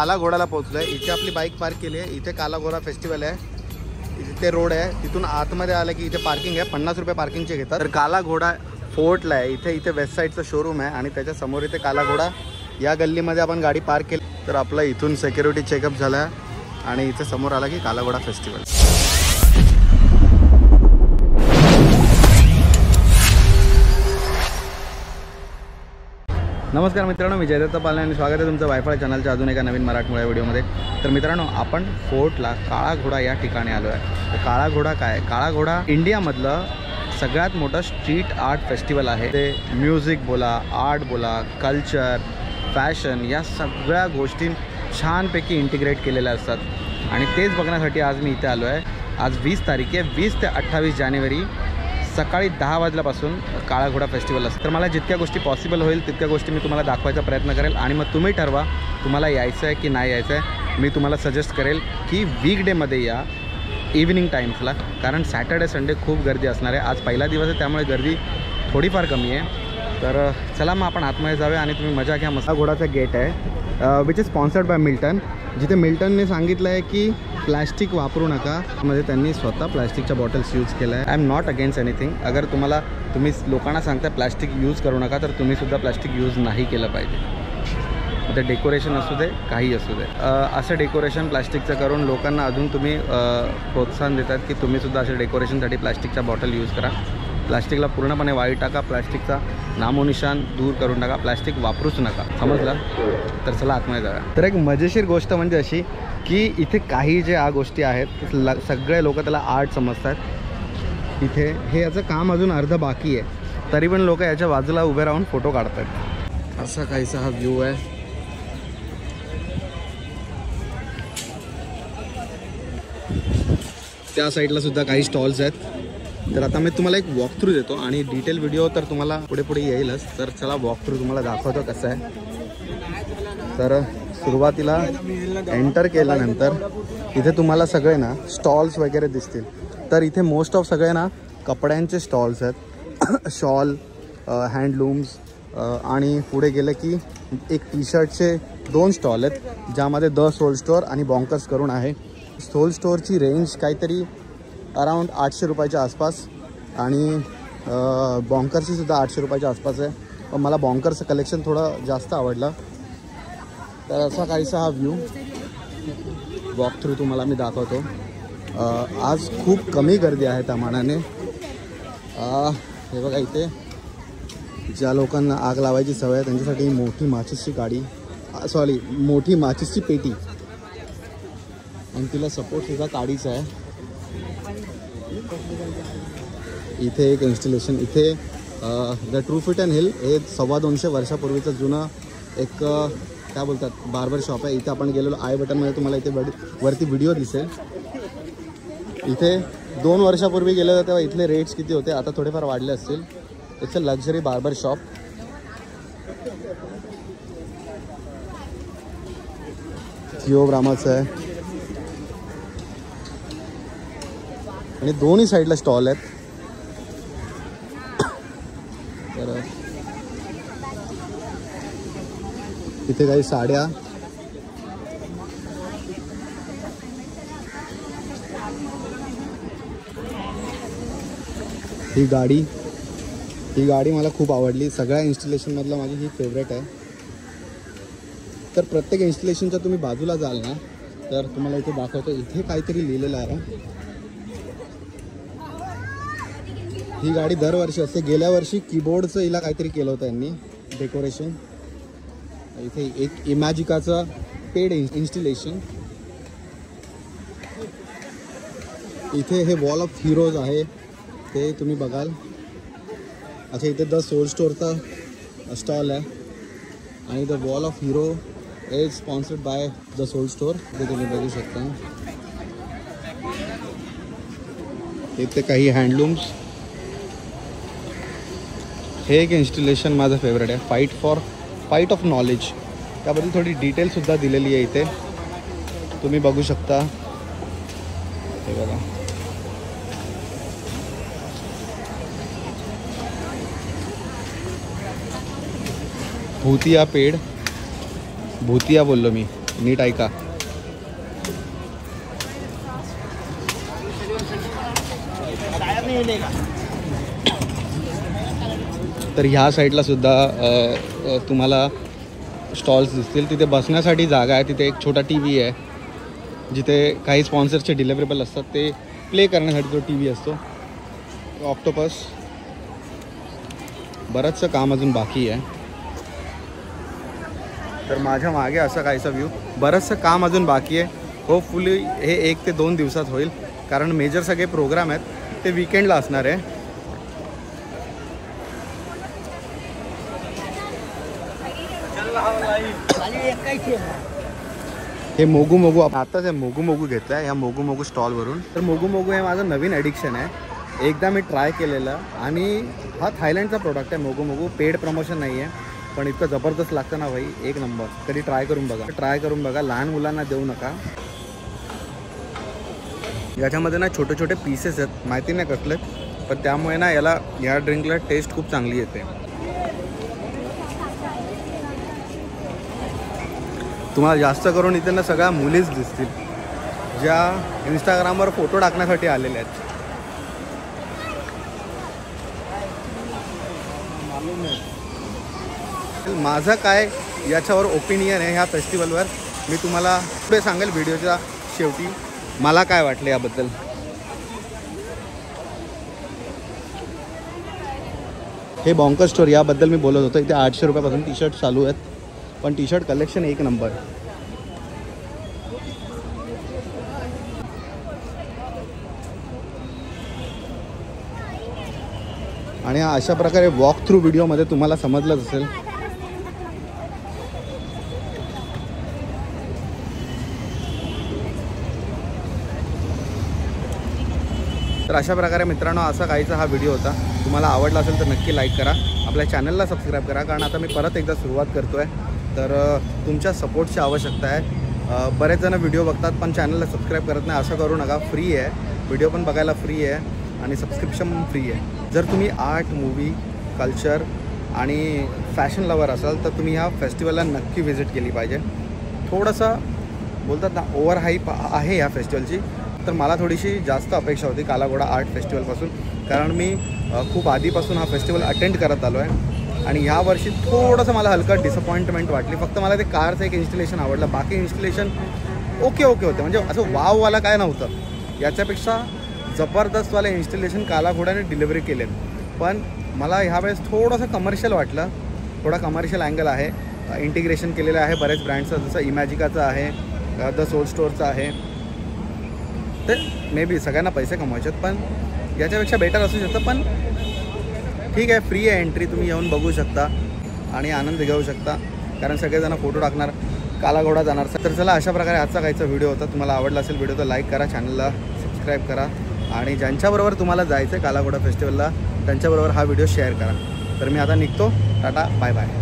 काला घोडाला पोहोचलोय। इथे आपली बाईक पार्क केली आहे। इथे काला घोडा फेस्टिवल आहे, इथे रोड आहे, तिथून आतमध्ये आलं की इथे पार्किंग आहे, 50 रुपये पार्किंगचे घेतात। तर काला घोडा फोर्टला आहे, इथे वेस्ट साईडचं शोरूम आहे आणि त्याच्या समोर इथे काला घोडा या गल्लीमध्ये आपण गाडी पार्क केली। तर आपला इथून सिक्युरिटी चेकअप झाला आणि इथे समोर आला की काला घोडा फेस्टिवल। नमस्कार मित्रांनो, मी जयदत्त पालने आणि स्वागत आहे तुमचं वायफाय चॅनलच्या अजून एका नवीन मराठमोळ्या व्हिडिओमध्ये। तर मित्रांनो, आपण फोर्टला काळा घोडा या ठिकाणी आलो आहे। तर काळा घोडा काय? काळा घोडा इंडियामधलं सगळ्यात मोठं स्ट्रीट आर्ट फेस्टिवल आहे। ते म्युझिक बोला, आर्ट बोला, कल्चर, फॅशन या सगळ्या गोष्टी छानपैकी इंटिग्रेट केलेल्या असतात आणि तेच बघण्यासाठी आज मी इथे आलो आहे। आज 20 तारीख आहे। 20 ते 28 जानेवारी सकाळी 10 वाजल्यापासून काळा घोडा फेस्टिवल असतं। तर मला जितक्या गोष्टी पॉसिबल होईल तितक्या गोष्टी मी तुम्हाला दाखवायचा प्रयत्न करेल आणि मग तुम्ही ठरवा तुम्हाला यायचं आहे की नाही यायचं आहे। मी तुम्हाला सजेस्ट करेल की वीकडेमध्ये या, इव्हिनिंग टाईम्सला, कारण सॅटर्डे संडे खूप गर्दी असणार आहे। आज पहिला दिवस आहे त्यामुळे गर्दी थोडीफार कमी आहे। तर चला मग आपण आतमध्ये जाऊया आणि तुम्ही मजा घ्या। मस्त घोडाचा गेट आहे which is sponsored bye Milton, जिथे मिल्टनने सांगितलं आहे की प्लॅस्टिक वापरू नका। म्हणजे त्यांनी स्वतः प्लॅस्टिकच्या बॉटल्स यूज केल्या आहे। I am not against anything. अगर तुम्ही लोकांना सांगता प्लॅस्टिक यूज करू नका तर तुम्हीसुद्धा प्लॅस्टिक यूज नाही केलं पाहिजे। ते डेकोरेशन असू दे, काही असू दे, असं डेकोरेशन प्लॅस्टिकचं करून लोकांना अजून तुम्ही प्रोत्साहन देतात की तुम्हीसुद्धा अशा डेकोरेशनसाठी प्लॅस्टिकच्या बॉटल यूज करा। प्लॅस्टिकला पूर्णपणे वाळी टाका, प्लॅस्टिकचा नामोनिशान दूर करून टाका, प्लॅस्टिक वापरूच नका, समजलं? तर चला आतमध्ये जाऊया। तर एक मजेशीर गोष्ट म्हणजे अशी की इथे काही ज्या गोष्टी आहेत सगळे लोक त्याला आर्ट समजतात। इथे हे याचं काम अजून अर्ध बाकी आहे, तरी पण लोक याच्या बाजूला उभे राहून फोटो काढतात। असा काहीसा हा व्ह्यू आहे। त्या साईडला सुद्धा काही स्टॉल्स आहेत। तर आता मी तुम्हाला एक वॉक थ्रू देतो आणि डिटेल व्हिडिओ तर तुम्हाला पुढे येईलच। तर चला वॉक थ्रू तुम्हाला दाखवतो कसं आहे। तर सुरुवातीला एंटर केल्यानंतर इथे तुम्हाला सगळे ना स्टॉल्स वगैरे दिसतील। तर इथे मोस्ट ऑफ सगळे ना कपड्यांचे स्टॉल्स आहेत, शॉल, हँडलूम्स, आणि पुढे गेले की एक टी शर्टचे 2 स्टॉल आहेत ज्यामध्ये द सोल स्टोअर आणि बॉन्कर्स करून आहे। सोल स्टोअरची रेंज काहीतरी अराउंड 800 रुपयाच्या आसपास आणि बॉन्कर्सची सुद्धा 800 रुपयाच्या आसपास आहे। पण मला बॉन्कर्सचं कलेक्शन थोडं जास्त आवडलं। तर असा काहीसा हा व्ह्यू वॉक थ्रू तुम्हाला मी दाखवतो। आज खूप कमी गर्दी आहे त्या मानाने। हे बघा, इथे ज्या लोकांना आग लावायची सवय आहे त्यांच्यासाठी मोठी माचीसची गाडी, मोठी माचीसची पेटी आणि तिला सपोर्टसुद्धा काडीचा आहे। इथे एक इन्स्टॉलेशन, इथे द ट्रू फिट अँड हिल हे 250 वर्षापूर्वीचं जुनं एक काय बोलतात बार्बर शॉप आहे। इथे आपण गेलेलो, आय बटनमध्ये तुम्हाला इथे वरती व्हिडिओ दिसेल। इथे 2 वर्षापूर्वी गेलेलो तेव्हा इथले रेट्स किती होते, आता थोडेफार वाढले असतील। It's a luxury barber shop. थिओ ब्रामाचं आहे आणि दोन्ही साईडला स्टॉल आहेत। तर इथे काही साड्या, ही गाडी मला खूप आवडली। सगळ्या इन्स्टॉलेशनमधलं माझी ही फेवरेट आहे। तर प्रत्येक इन्स्टॉलेशनच्या तुम्ही बाजूला जाल ना तर तुम्हाला इथे दाखवतो, इथे काहीतरी लिहिलेलं आहे। ही गाडी दरवर्षी असते। गेल्या वर्षी कीबोर्डचं हिला काहीतरी केलं होतं यांनी डेकोरेशन। इथे एक इमॅजिकाचं पेड इन्स्टॉलेशन। इथे हे वॉल ऑफ हिरोज आहे ते तुम्ही बघाल। अच्छा, इथे द सोल स्टोअरचा स्टॉल आहे आणि the wall of hero is sponsored by the Souled Store, ते तुम्ही बघू शकता। इथे काही हँडलूम्स। हे एक इन्स्टॉलेशन माझं फेवरेट आहे, फाईट ऑफ नॉलेज। त्याबद्दल थोडी डिटेलसुद्धा दिलेली आहे इथे, तुम्ही बघू शकता। हे बघा, भूतिया पेड़, भूतिया बोललो मी, नीट ऐका. तर ह्या साईडला सुद्धा तुम्हाला स्टॉल्स दिसतील. तिथे बसण्यासाठी जागा आहे. तिथे एक छोटा टी व्ही आहे, जिथे काही स्पॉन्सर्सचे डिलिव्हरेबल असतात ते प्ले करण्यासाठी तो टी व्ही असतो. ऑक्टोपस. बरंचसं काम अजून बाकी आहे. तर माझ्या मागे असा काहीसा व्ह्यू. बरंचसं काम अजून बाकी आहे. होपफुली हे 1 ते 2 दिवसात होईल, कारण मेजर सगळे प्रोग्राम आहेत ते वीकेंडला असणार आहे. हे मोगू मोगू आताच हे मोगू मोगू घेतलं आहे ह्या मोगू मोगू स्टॉलवरून. तर मोगू मोगू हे माझं नवीन ॲडिक्शन आहे. एकदा मी ट्राय केलेलं आणि हा थायलंडचा प्रोडक्ट आहे मोगू मोगू. पेड प्रमोशन नाही आहे, पण इतकं जबरदस्त लागतं ना भाई, एक नंबर. कधी ट्राय करून बघा. लहान मुलांना देऊ नका. याच्यामध्ये ना छोटे छोटे पीसेस आहेत, माहिती नाही कसले, पण त्यामुळे ना या ड्रिंकला टेस्ट खूप चांगली येते. तुम्हाला जास्त करून इथे ना सगळ्या मुलीच दिसतील, ज्या इंस्टाग्रामवर फोटो टाकण्यासाठी आलेल्या आहेत. माझं काय याच्यावर ओपिनियन आहे ह्या फेस्टिवलवर मी तुम्हाला पुढे सांगेल व्हिडिओच्या शेवटी मला काय वाटलं याबद्दल. हे बॉन्कर स्टोर याबद्दल मी बोलत होतो. इथे 800 रुपयापासून टी शर्ट चालू आहेत, पण टी शर्ट कलेक्शन एक नंबर. आणि अशा प्रकारे वॉक थ्रू व्हिडिओमध्ये तुम्हाला समजलंच असेल. तर अशा प्रकारे मित्रांनो असा काहीचा हा व्हिडिओ होता. तुम्हाला आवडला असेल तर नक्की लाईक करा, आपल्या चॅनलला सबस्क्राईब करा, कारण आता मी परत एकदा सुरुवात करतो आहे. तर तुमच्या सपोर्टची आवश्यकता आहे. बरेच जण व्हिडिओ बघतात पण चॅनलला सबस्क्राईब करत नाही. असं करू नका. फ्री आहे, व्हिडिओ पण बघायला फ्री आहे आणि सबस्क्रिप्शन पण फ्री आहे. जर तुम्ही आर्ट, मूवी, कल्चर आणि फॅशन लवर असाल तर तुम्ही ह्या फेस्टिवलला नक्की व्हिजिट केली पाहिजे. थोडंसं बोलतात ना ओव्हर हाईप आहे ह्या फेस्टिवलची, तर मला थोडीशी जास्त अपेक्षा होती काला घोडा आर्ट फेस्टिवलपासून, कारण मी खूप आधीपासून हा फेस्टिवल अटेंड करत आलो आहे. आणि ह्या वर्षी थोडंसं मला हलकं डिसअपॉइंटमेंट वाटली. फक्त मला ते कारचं एक इन्स्टलेशन आवडलं, बाकी इन्स्टलेशन ओके होते. म्हणजे असं वाववाला काय नव्हतं. याच्यापेक्षा जबरदस्तवाले इन्स्टलेशन काला घोड्याने डिलिव्हरी केलेत. पण मला ह्यावेळेस थोडंसं कमर्शियल वाटलं. थोडा कमर्शियल अँगल आहे, इंटिग्रेशन केलेलं आहे बरेच ब्रँड्सचं, जसं इमॅजिकाचं आहे, द सोल स्टोअरचं आहे. तर मे बी सगळ्यांना पैसे कमवायचे आहेत, पण याच्यापेक्षा बेटर असू शकतं. पण ठीक आहे, फ्री आहे एंट्री, तुम्ही येऊन बघू शकता आणि आनंद घेऊ शकता, कारण सगळेजण फोटो टाकणार, काला घोडा जाणार. तर चला, अशा प्रकारे आजचा काहीचा व्हिडिओ होता. तुम्हाला आवडला असेल व्हिडिओ तर लाईक करा, चॅनलला सबस्क्राईब करा आणि ज्यांच्याबरोबर तुम्हाला जायचं आहे काला घोडा फेस्टिवलला त्यांच्याबरोबर हा व्हिडिओ शेअर करा. तर मी आता निघतो. Tata, bye bye.